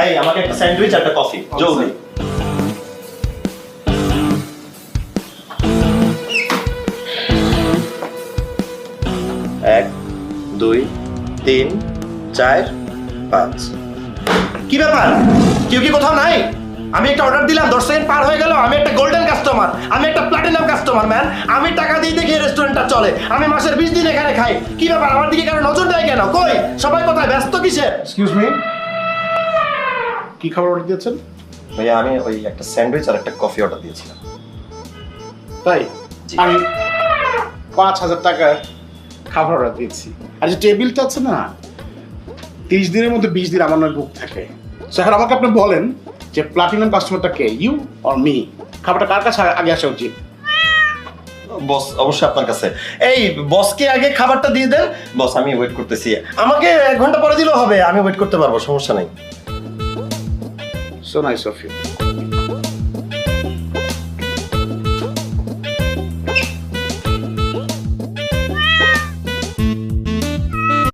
এই আমাকে একটা স্যান্ডউইচ আর একটা কফি জলদি। 1 2 3 4 5। কি ব্যাপার, কেউ কি কোথাও নাই? আমি একটা অর্ডার দিলাম, 10 সেকেন্ড পার হয়ে গেল। আমি একটা গোল্ডেন কাস্টমার, আমি একটা প্লাটিনাম কাস্টমার ম্যান। আমি টাকা দিয়ে দেখি রেস্টুরেন্টটা চলে, আমি মাসের 20 দিন এখানে খাই। কি ব্যাপার, আমার দিকে কেন নজর দেয় কেন? কই সবাই কোথায়, ব্যস্ত কিসে? এক্সকিউজ মি, কি খাবার অর্ডার দিয়েছেন? ভাইয়া আমি ওই একটা স্যান্ডউইচ আর একটা কফি অর্ডার দিয়েছিলাম। তাই জি। আমি 5,000 টাকার খাবার অর্ডার দিয়েছি। আর যে টেবিলটা আছে না, 30 দিনের মধ্যে 20 দিন আমার নয় বুক থাকে। So, এখন আমাকে আপনি বলেন যে প্লাটিনাম কাস্টমারটা কে, ইউ অর মি? খাবারটা কার কাছে আগে আসা উচিত? বস অবশ্যই আপনার কাছে। এই বসকে আগে খাবারটা দিয়ে দেন। বস আমি ওয়েট করতেছি, আমাকে 1 ঘন্টা পরে দিলেও হবে, আমি ওয়েট করতে পারবো, সমস্যা নাই। So nice of you.